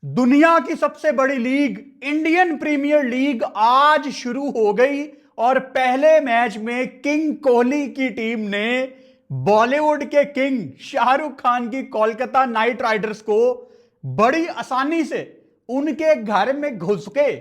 दुनिया की सबसे बड़ी लीग इंडियन प्रीमियर लीग आज शुरू हो गई और पहले मैच में किंग कोहली की टीम ने बॉलीवुड के किंग शाहरुख खान की कोलकाता नाइट राइडर्स को बड़ी आसानी से उनके घर में घुस के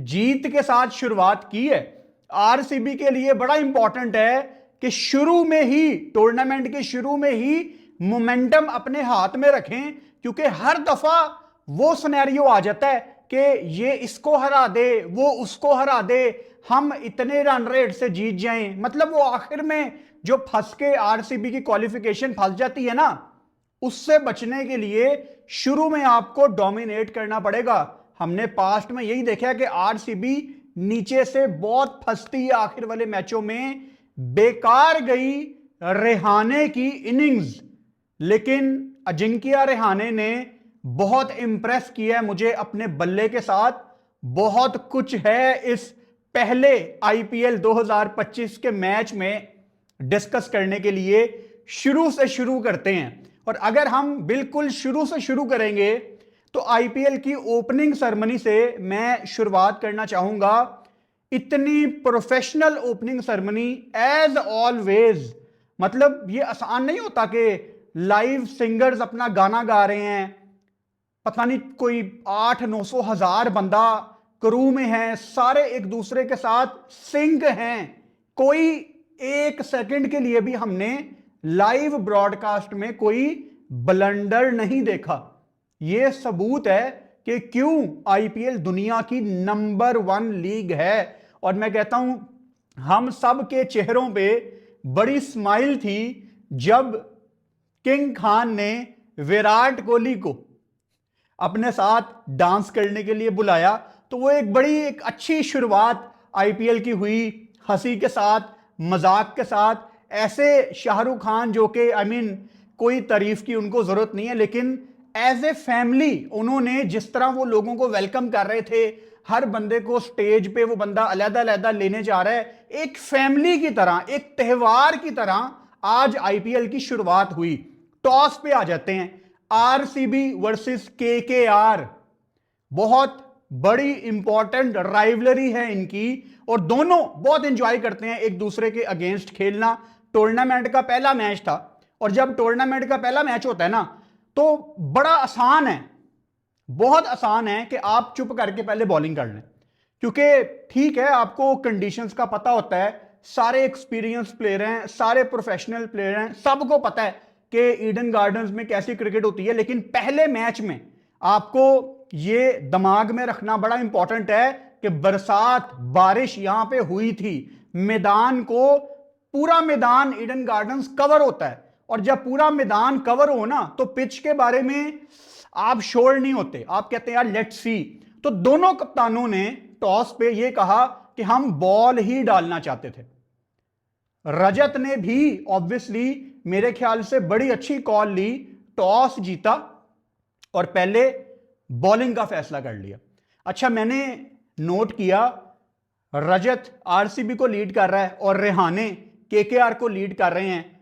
जीत के साथ शुरुआत की है। आरसीबी के लिए बड़ा इंपॉर्टेंट है कि शुरू में ही टूर्नामेंट के शुरू में ही मोमेंटम अपने हाथ में रखें, क्योंकि हर दफा वो सिनेरियो आ जाता है कि ये इसको हरा दे, वो उसको हरा दे, हम इतने रन रेट से जीत जाएं। मतलब वो आखिर में जो फंस के आरसीबी की क्वालिफिकेशन फंस जाती है ना, उससे बचने के लिए शुरू में आपको डोमिनेट करना पड़ेगा। हमने पास्ट में यही देखा कि आरसीबी नीचे से बहुत फंसती है आखिर वाले मैचों में। बेकार गई रेहाने की इनिंग्स, लेकिन अजिंक्य रेहाने ने बहुत इंप्रेस किया है मुझे अपने बल्ले के साथ। बहुत कुछ है इस पहले आईपीएल 2025 के मैच में डिस्कस करने के लिए। शुरू से शुरू करते हैं, और अगर हम बिल्कुल शुरू से शुरू करेंगे तो आईपीएल की ओपनिंग सेरेमनी से मैं शुरुआत करना चाहूंगा। इतनी professional opening ceremony as always. मतलब ये आसान नहीं होता कि लाइव सिंगर्स अपना गाना गा रहे हैं, पता नहीं कोई 800-900 बंदा क्रू में है, सारे एक दूसरे के साथ सिंक हैं। कोई एक सेकंड के लिए भी हमने लाइव ब्रॉडकास्ट में कोई ब्लंडर नहीं देखा। यह सबूत है कि क्यों आईपीएल दुनिया की नंबर 1 लीग है। और मैं कहता हूं हम सब के चेहरों पे बड़ी स्माइल थी जब किंग खान ने विराट कोहली को अपने साथ डांस करने के लिए बुलाया। तो वो एक अच्छी शुरुआत आईपीएल की हुई, हंसी के साथ, मजाक के साथ। ऐसे शाहरुख खान जो कि कोई तारीफ की उनको जरूरत नहीं है, लेकिन एज ए फैमिली उन्होंने जिस तरह वो लोगों को वेलकम कर रहे थे, हर बंदे को स्टेज पे वो बंदा अलग-अलग लेने जा रहा है, एक फैमिली की तरह, एक त्योहार की तरह आज आईपीएल की शुरुआत हुई। टॉस पे आ जाते हैं, आरसीबी वर्सेस केकेआर। बहुत बड़ी इंपॉर्टेंट राइवलरी है इनकी, और दोनों बहुत एंजॉय करते हैं एक दूसरे के अगेंस्ट खेलना। टूर्नामेंट का पहला मैच था, और जब टूर्नामेंट का पहला मैच होता है ना, तो बड़ा आसान है, बहुत आसान है कि आप चुप करके पहले बॉलिंग कर लें, क्योंकि ठीक है आपको कंडीशंस का पता होता है, सारे एक्सपीरियंस प्लेयर हैं, सारे प्रोफेशनल प्लेयर हैं, सबको पता है कि ईडन गार्डन्स में कैसी क्रिकेट होती है। लेकिन पहले मैच में आपको ये दिमाग में रखना बड़ा इंपॉर्टेंट है कि बरसात, बारिश यहां पे हुई थी, मैदान को, पूरा मैदान ईडन गार्डन्स कवर होता है, और जब पूरा मैदान कवर हो ना, तो पिच के बारे में आप श्योर नहीं होते, आप कहते हैं यार लेट्स सी। तो दोनों कप्तानों ने टॉस पे ये कहा कि हम बॉल ही डालना चाहते थे। रजत ने भी ऑब्वियसली मेरे ख्याल से बड़ी अच्छी कॉल ली, टॉस जीता और पहले बॉलिंग का फैसला कर लिया। अच्छा, मैंने नोट किया रजत आरसीबी को लीड कर रहा है और रेहाने केकेआर को लीड कर रहे हैं।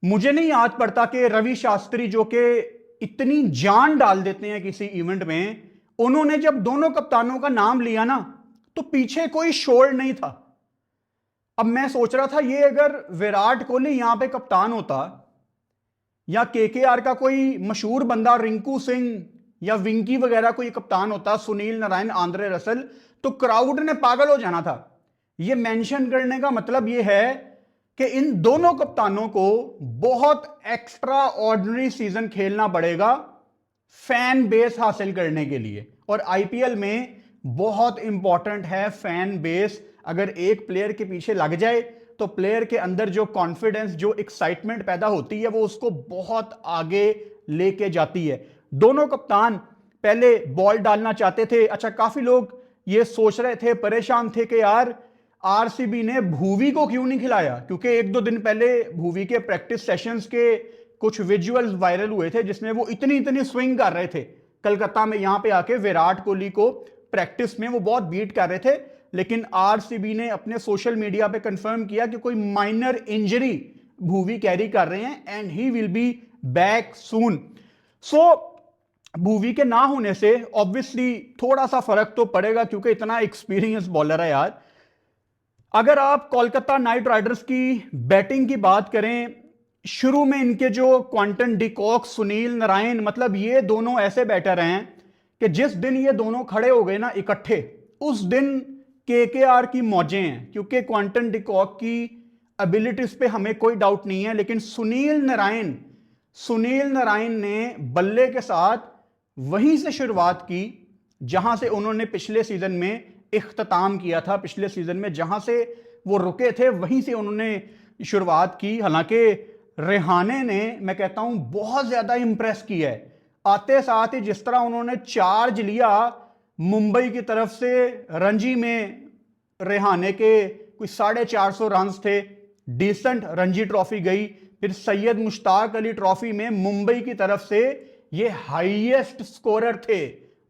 मुझे नहीं याद पड़ता कि रवि शास्त्री जो कि इतनी जान डाल देते हैं किसी इवेंट में, उन्होंने जब दोनों कप्तानों का नाम लिया ना, तो पीछे कोई शोर नहीं था। अब मैं सोच रहा था ये अगर विराट कोहली यहां पे कप्तान होता, या केकेआर का कोई मशहूर बंदा रिंकू सिंह या विंकी वगैरह कोई कप्तान होता, सुनील नारायण, आंद्रे रसल, तो क्राउड ने पागल हो जाना था। ये मेंशन करने का मतलब ये है कि इन दोनों कप्तानों को बहुत एक्स्ट्रा ऑर्डिनरी सीजन खेलना पड़ेगा फैन बेस हासिल करने के लिए, और आईपीएल में बहुत इंपॉर्टेंट है फैन बेस। अगर एक प्लेयर के पीछे लग जाए तो प्लेयर के अंदर जो कॉन्फिडेंस, जो एक्साइटमेंट पैदा होती है, वो उसको बहुत आगे लेके जाती है। दोनों कप्तान पहले बॉल डालना चाहते थे। अच्छा, काफी लोग ये सोच रहे थे, परेशान थे कि यार आरसीबी ने भुवी को क्यों नहीं खिलाया, क्योंकि 1-2 दिन पहले भुवी के प्रैक्टिस सेशंस के कुछ विजुअल्स वायरल हुए थे जिसमें वो इतनी स्विंग कर रहे थे कलकत्ता में, यहां पे आके विराट कोहली को प्रैक्टिस में वो बहुत बीट कर रहे थे। लेकिन आरसीबी ने अपने सोशल मीडिया पे कंफर्म किया कि कोई माइनर इंजरी भुवी कैरी कर रहे हैं and he will be back soon. So Bhuvi के ना होने से ऑब्वियसली थोड़ा सा फर्क तो पड़ेगा, क्योंकि इतना एक्सपीरियंस बॉलर है यार। अगर आप कोलकाता नाइट राइडर्स की बैटिंग की बात करें, शुरू में इनके जो क्वांटन डिकॉक, सुनील नारायण, मतलब ये दोनों ऐसे बैटर हैं कि जिस दिन ये दोनों खड़े हो गए ना इकट्ठे, उस दिन केकेआर की मौजें हैं। क्योंकि क्वांटन डिकॉक की एबिलिटीज पे हमें कोई डाउट नहीं है, लेकिन सुनील नारायण ने बल्ले के साथ वहीं से शुरुआत की जहां से उन्होंने पिछले सीजन में इख्तिताम किया था। पिछले सीजन में जहां से वो रुके थे वहीं से उन्होंने शुरुआत की। हालांकि रेहाने ने, मैं कहता हूं, बहुत ज्यादा इंप्रेस किया है। आते साथ ही जिस तरह उन्होंने चार्ज लिया मुंबई की तरफ से, रणजी में रेहाने के कोई 450 रन थे, डिसेंट रणजी ट्रॉफी गई। फिर सैयद मुश्ताक अली ट्रॉफी में मुंबई की तरफ से ये हाईएस्ट स्कोरर थे।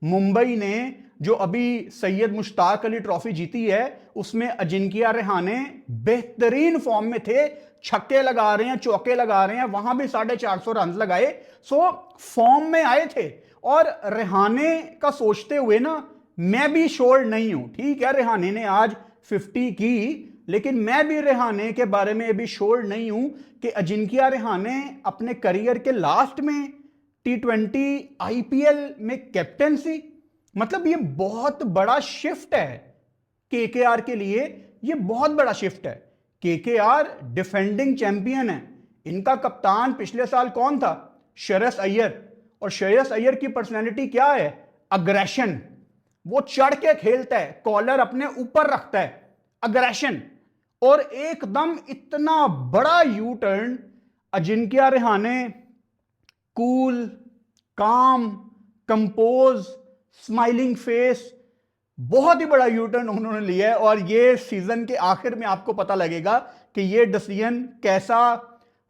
मुंबई ने जो अभी सैयद मुश्ताक अली ट्रॉफी जीती है उसमें अजिंक्य रेहाने बेहतरीन फॉर्म में थे, छक्के लगा रहे हैं, चौके लगा रहे हैं, वहां भी 450 रन लगाए। सो फॉर्म में आए थे। और रेहाने का सोचते हुए ना, मैं भी श्योर नहीं हूं, ठीक है रेहाने ने आज 50 की, लेकिन मैं भी रेहाने के बारे में अभी श्योर नहीं हूं कि अजिंक्य रेहाने अपने करियर के लास्ट में T20 आईपीएल में कैप्टेंसी, मतलब ये बहुत बड़ा शिफ्ट है केकेआर के लिए। ये बहुत बड़ा शिफ्ट है। केकेआर डिफेंडिंग चैंपियन है। इनका कप्तान पिछले साल कौन था? श्रेयस अय्यर। और श्रेयस अय्यर की पर्सनैलिटी क्या है? अग्रेशन। वो चढ़ के खेलता है, कॉलर अपने ऊपर रखता है, अग्रेशन। और एकदम इतना बड़ा यू टर्न अजिंक्य रेहाने, कूल, काम, कंपोज, स्माइलिंग फेस, बहुत ही बड़ा यू टर्न उन्होंने लिया है। और ये सीजन के आखिर में आपको पता लगेगा कि ये डिसीजन कैसा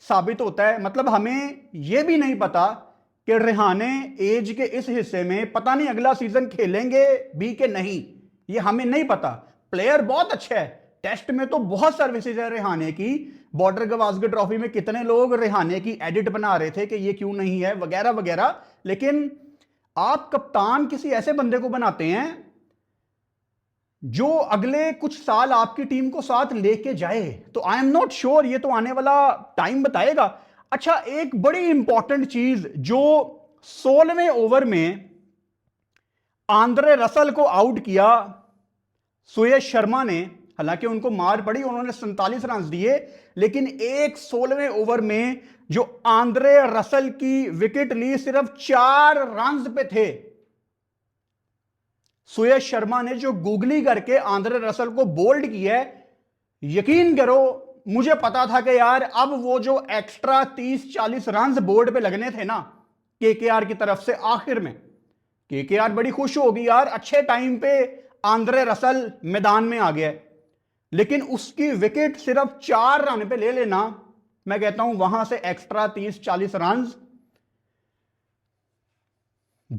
साबित होता है। मतलब हमें यह भी नहीं पता कि रेहाने एज के इस हिस्से में पता नहीं अगला सीजन खेलेंगे भी कि नहीं, ये हमें नहीं पता। प्लेयर बहुत अच्छा है, टेस्ट में तो बहुत सर्विसेज है रेहाने की। बॉर्डर गवास्कर ट्रॉफी में कितने लोग रेहाने की एडिट बना रहे थे कि ये क्यों नहीं है वगैरह वगैरह। लेकिन आप कप्तान किसी ऐसे बंदे को बनाते हैं जो अगले कुछ साल आपकी टीम को साथ लेके जाए, तो आई एम नॉट श्योर, ये तो आने वाला टाइम बताएगा। अच्छा, एक बड़ी इंपॉर्टेंट चीज, जो 16वें ओवर में आंद्रे रसल को आउट किया सुयश शर्मा ने, हालांकि उनको मार पड़ी, उन्होंने 47 रन दिए, लेकिन एक 16वें ओवर में जो आंद्रे रसल की विकेट ली, सिर्फ 4 रन पे थे। सुयश शर्मा ने जो गूगली करके आंद्रे रसल को बोल्ड किया है, यकीन करो मुझे पता था कि यार अब वो जो एक्स्ट्रा 30-40 रन बोर्ड पे लगने थे ना केकेआर की तरफ से, आखिर में केकेआर बड़ी खुश होगी यार, अच्छे टाइम पे आंद्रे रसल मैदान में आ गया। लेकिन उसकी विकेट सिर्फ 4 रन पे ले लेना, मैं कहता हूं वहां से एक्स्ट्रा 30-40 रन।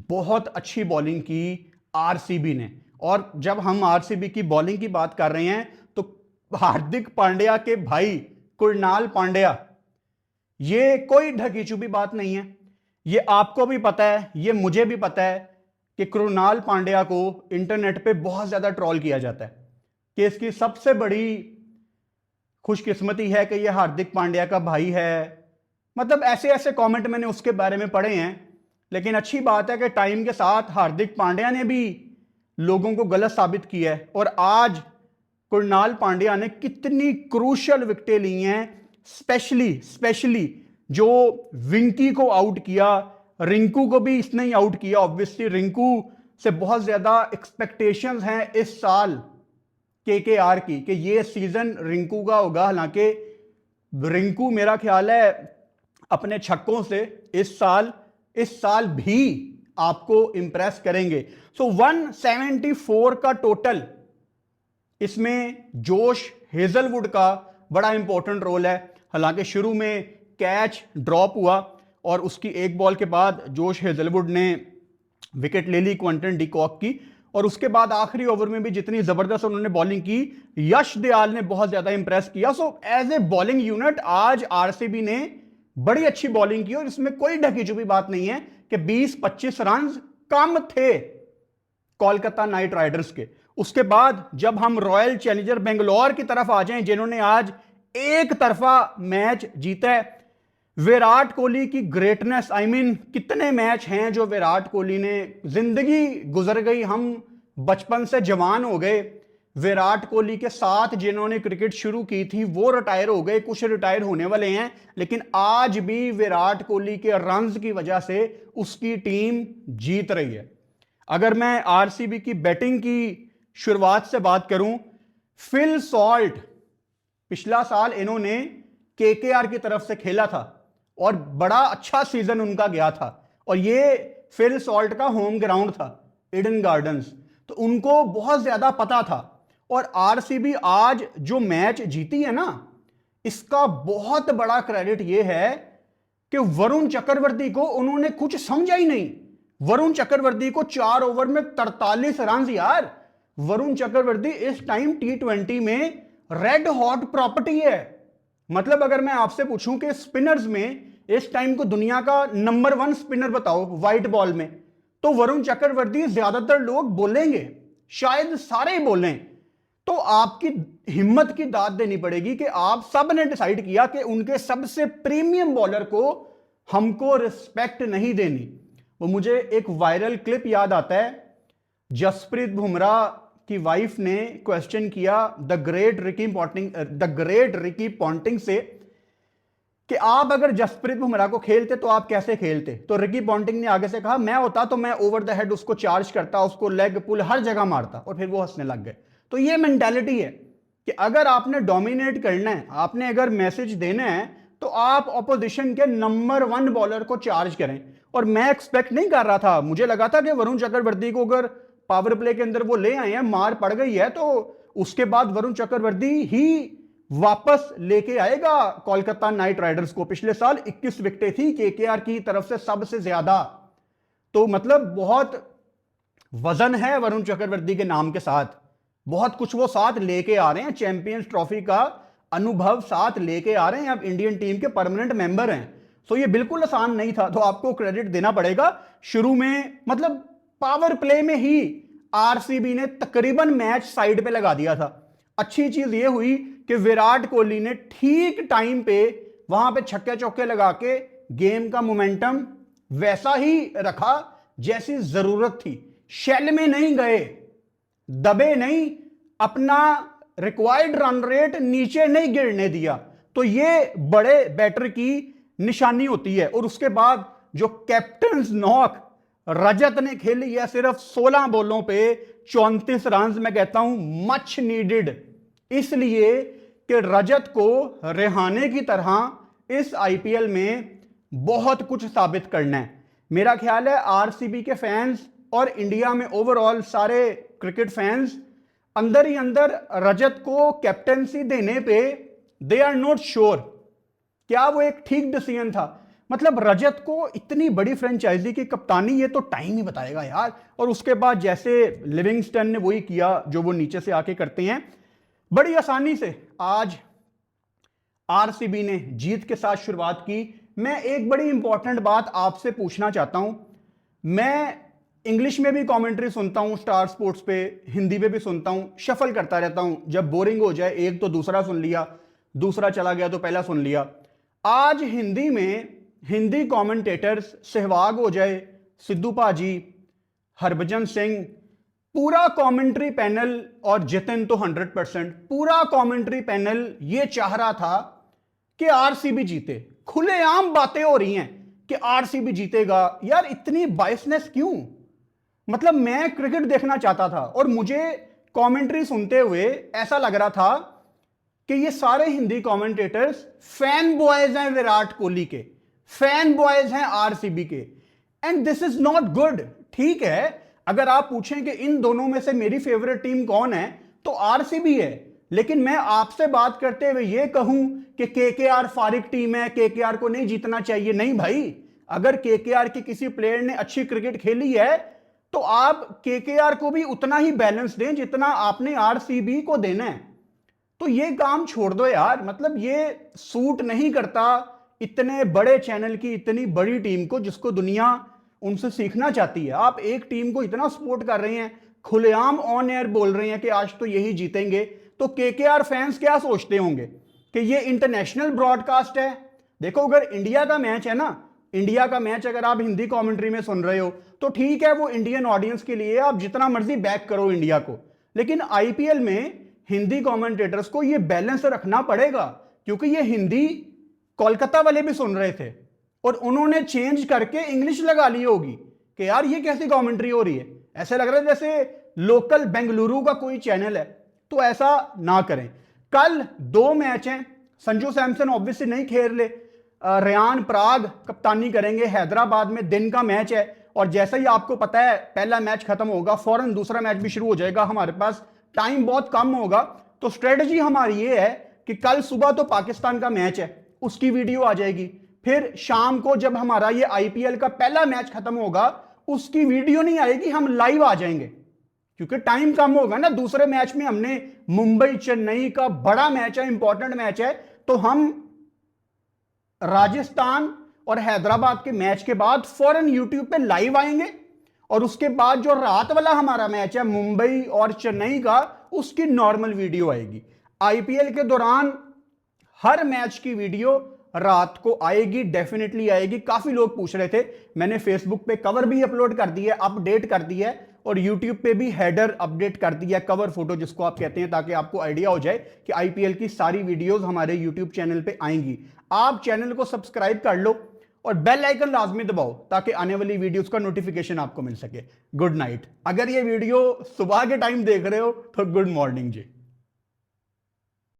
बहुत अच्छी बॉलिंग की आरसीबी ने। और जब हम आरसीबी की बॉलिंग की बात कर रहे हैं तो हार्दिक पांड्या के भाई कुणाल पांड्या, ये कोई ढकी छुपी बात नहीं है। ये आपको भी पता है, ये मुझे भी पता है कि कुणाल पांड्या को इंटरनेट पे बहुत ज्यादा ट्रोल किया जाता है कि इसकी सबसे बड़ी खुशकिस्मती है कि ये हार्दिक पांड्या का भाई है। मतलब ऐसे ऐसे कमेंट मैंने उसके बारे में पढ़े हैं। लेकिन अच्छी बात है कि टाइम के साथ हार्दिक पांड्या ने भी लोगों को गलत साबित किया है। और आज कुणाल पांड्या ने कितनी क्रूशियल विकेटें ली हैं, स्पेशली जो विंकी को आउट किया, रिंकू को भी इसने ही आउट किया। ऑब्वियसली रिंकू से बहुत ज्यादा एक्सपेक्टेशंस हैं इस साल केकेआर की कि ये सीजन रिंकू का होगा। हालांकि रिंकू मेरा ख्याल है अपने छक्कों से इस साल भी आपको इंप्रेस करेंगे। सो 174 का टोटल, इसमें जोश हेजलवुड का बड़ा इंपॉर्टेंट रोल है। हालांकि शुरू में कैच ड्रॉप हुआ और उसकी एक बॉल के बाद जोश हेजलवुड ने विकेट ले ली क्विंटन डिकॉक की। और उसके बाद आखिरी ओवर में भी जितनी जबरदस्त उन्होंने बॉलिंग की, यश दयाल ने बहुत ज्यादा इंप्रेस किया। So as a bowling unit आज आरसीबी ने बड़ी अच्छी बॉलिंग की और इसमें कोई ढकी छुपी बात नहीं है कि 20-25 रन कम थे कोलकाता नाइट राइडर्स के। उसके बाद जब हम रॉयल चैलेंजर बेंगलोर की तरफ आ जाएं, जिन्होंने आज एक तरफा मैच जीता है, विराट कोहली की ग्रेटनेस, कितने मैच हैं जो विराट कोहली ने, जिंदगी गुजर गई, हम बचपन से जवान हो गए, विराट कोहली के साथ जिन्होंने क्रिकेट शुरू की थी वो रिटायर हो गए, कुछ रिटायर होने वाले हैं, लेकिन आज भी विराट कोहली के रन्स की वजह से उसकी टीम जीत रही है। अगर मैं आरसीबी की बैटिंग की शुरुआत से बात करूं, फिल सॉल्ट, पिछला साल इन्होंने केकेआर की तरफ से खेला था और बड़ा अच्छा सीजन उनका गया था, और ये फिल सॉल्ट का होम ग्राउंड था ईडन गार्डन्स, तो उनको बहुत ज्यादा पता था। और आरसीबी आज जो मैच जीती है ना, इसका बहुत बड़ा क्रेडिट यह है कि वरुण चक्रवर्ती को उन्होंने कुछ समझा ही नहीं। वरुण चक्रवर्ती को 4 ओवर में 43 रन, यार वरुण चक्रवर्ती इस टाइम T20 में रेड हॉट प्रॉपर्टी है। मतलब अगर मैं आपसे पूछूं कि स्पिनर्स में इस टाइम को दुनिया का नंबर 1 स्पिनर बताओ व्हाइट बॉल में, तो वरुण चक्रवर्ती ज्यादातर लोग बोलेंगे, शायद सारे ही बोलें। तो आपकी हिम्मत की दाद देनी पड़ेगी कि आप सब ने डिसाइड किया कि उनके सबसे प्रीमियम बॉलर को हमको रिस्पेक्ट नहीं देनी। वो मुझे एक वायरल क्लिप याद आता है, जसप्रीत बुमराह की वाइफ ने क्वेश्चन किया द ग्रेट रिकी पॉन्टिंग से कि आप अगर जसप्रीत बुमराह को खेलते तो आप कैसे खेलते, तो रिकी पॉन्टिंग ने आगे से कहा मैं होता तो मैं ओवर द हेड उसको चार्ज करता, उसको लेग पुल हर जगह मारता, और फिर वो हंसने लग गए। तो ये मेंटालिटी है कि अगर आपने डोमिनेट करना है, आपने अगर मैसेज देना है, तो आप ऑपोजिशन के नंबर 1 बॉलर को चार्ज करें। और मैं एक्सपेक्ट नहीं कर रहा था, मुझे लगा था कि वरुण चक्रवर्ती को अगर पावर प्ले के अंदर वो ले आए हैं, मार पड़ गई है, तो उसके बाद वरुण चक्रवर्ती ही वापस लेके आएगा कोलकाता नाइट राइडर्स को। पिछले साल 21 विकेटें थी केकेआर की तरफ से सबसे ज्यादा, तो मतलब बहुत वजन है वरुण चक्रवर्ती के नाम के साथ, बहुत कुछ वो साथ लेके आ रहे हैं, चैंपियंस ट्रॉफी का अनुभव साथ लेके आ रहे हैं, अब इंडियन टीम के परमानेंट मेंबर हैं। तो ये बिल्कुल आसान नहीं था, तो आपको क्रेडिट देना पड़ेगा। शुरू में मतलब पावर प्ले में ही आरसीबी ने तकरीबन मैच साइड पे लगा दिया था। अच्छी चीज ये हुई कि विराट कोहली ने ठीक टाइम पे वहां पे छक्के चौके लगा के गेम का मोमेंटम वैसा ही रखा जैसी जरूरत थी, शेल में नहीं गए, दबे नहीं, अपना रिक्वायर्ड रन रेट नीचे नहीं गिरने दिया। तो ये बड़े बैटर की निशानी होती है। और उसके बाद जो कैप्टन नॉक रजत ने खेली है, सिर्फ 16 बॉलों पे 34 रन, मैं कहता हूं मच नीडेड, इसलिए कि रजत को रेहाने की तरह इस आईपीएल में बहुत कुछ साबित करना है। मेरा ख्याल है आरसीबी के फैंस और इंडिया में ओवरऑल सारे क्रिकेट फैंस अंदर ही अंदर रजत को कैप्टेंसी देने पे दे आर नॉट श्योर क्या वो एक ठीक डिसीजन था। मतलब रजत को इतनी बड़ी फ्रेंचाइजी की कप्तानी, ये तो टाइम ही बताएगा यार। और उसके बाद जैसे लिविंगस्टन ने वही किया जो वो नीचे से आके करते हैं, बड़ी आसानी से आज आरसीबी ने जीत के साथ शुरुआत की। मैं एक बड़ी इंपॉर्टेंट बात आपसे पूछना चाहता हूं, मैं इंग्लिश में भी कमेंट्री सुनता हूं स्टार स्पोर्ट्स पे, हिंदी में भी सुनता हूं, शफल करता रहता हूं, जब बोरिंग हो जाए एक तो दूसरा सुन लिया, दूसरा चला गया तो पहला सुन लिया। आज हिंदी में हिंदी कमेंटेटर्स सहवाग हो जाए, सिद्धू पाजी, हरभजन सिंह, पूरा कमेंट्री पैनल और जितिन तो 100%, पूरा कमेंट्री पैनल ये चाह रहा था कि आरसीबी जीते। खुलेआम बातें हो रही हैं कि आरसीबी जीतेगा। यार इतनी बायसनेस क्यों? मतलब मैं क्रिकेट देखना चाहता था और मुझे कमेंट्री सुनते हुए ऐसा लग रहा था कि ये सारे हिंदी कमेंटेटर्स फैन बॉयज हैं विराट कोहली के, फैन बॉयज हैं आरसीबी के, and this is not good. ठीक है, अगर आप पूछें कि इन दोनों में से मेरी फेवरेट टीम कौन है तो आरसीबी है, लेकिन मैं आपसे बात करते हुए यह कहूं कि केकेआर फारिक टीम है, केकेआर को नहीं जीतना चाहिए, नहीं भाई। अगर केकेआर के किसी प्लेयर ने अच्छी क्रिकेट खेली है तो आप केकेआर को भी उतना ही बैलेंस दें जितना आपने आरसीबी को देना है। तो ये काम छोड़ दो यार, मतलब ये सूट नहीं करता इतने बड़े चैनल की इतनी बड़ी टीम को, जिसको दुनिया उनसे सीखना चाहती है। आप एक टीम को इतना सपोर्ट कर रहे हैं, खुलेआम ऑन एयर बोल रहे हैं कि आज तो यही जीतेंगे, तो केकेआर फैंस क्या सोचते होंगे कि ये इंटरनेशनल ब्रॉडकास्ट है। देखो, अगर इंडिया का मैच है ना, इंडिया का मैच अगर आप हिंदी कमेंट्री में सुन रहे हो तो ठीक है, वो इंडियन ऑडियंस के लिए आप जितना मर्जी बैक करो इंडिया को, लेकिन आईपीएल में हिंदी कमेंटेटर्स को ये बैलेंस रखना पड़ेगा, क्योंकि ये हिंदी कोलकाता वाले भी सुन रहे थे और उन्होंने चेंज करके इंग्लिश लगा ली होगी कि यार ये कैसी कमेंट्री हो रही है, ऐसे लग रहा है जैसे लोकल बेंगलुरु का कोई चैनल है। तो ऐसा ना करें। कल 2 मैच हैं, संजू सैमसन ऑब्वियसली नहीं खेल ले, रेयान पराग कप्तानी करेंगे, हैदराबाद में दिन का मैच है और जैसा ही आपको पता है पहला मैच खत्म होगा फौरन दूसरा मैच भी शुरू हो जाएगा, हमारे पास टाइम बहुत कम होगा। तो स्ट्रेटजी हमारी ये है कि कल सुबह तो पाकिस्तान का मैच है, उसकी वीडियो आ जाएगी, फिर शाम को जब हमारा ये आईपीएल का पहला मैच खत्म होगा उसकी वीडियो नहीं आएगी, हम लाइव आ जाएंगे, क्योंकि टाइम कम होगा ना। दूसरे मैच में हमने मुंबई चेन्नई का बड़ा मैच है, इंपॉर्टेंट मैच है, तो हम राजस्थान और हैदराबाद के मैच के बाद फौरन यूट्यूब पे लाइव आएंगे और उसके बाद जो रात वाला हमारा मैच है मुंबई और चेन्नई का, उसकी नॉर्मल वीडियो आएगी। आईपीएल के दौरान हर मैच की वीडियो रात को आएगी, डेफिनेटली आएगी। काफी लोग पूछ रहे थे, मैंने फेसबुक पे कवर भी अपलोड कर दी है, अपडेट कर दी है, और यूट्यूब पे भी हेडर अपडेट कर दिया, कवर फोटो जिसको आप कहते हैं, ताकि आपको आइडिया हो जाए कि आईपीएल की सारी वीडियोस हमारे यूट्यूब चैनल पे आएंगी। आप चैनल को सब्सक्राइब कर लो और बेल आइकन लाजमी दबाओ ताकि आने वाली वीडियोस का नोटिफिकेशन आपको मिल सके। Good night. अगर ये वीडियो सुबह के टाइम देख रहे हो तो गुड मॉर्निंग जी।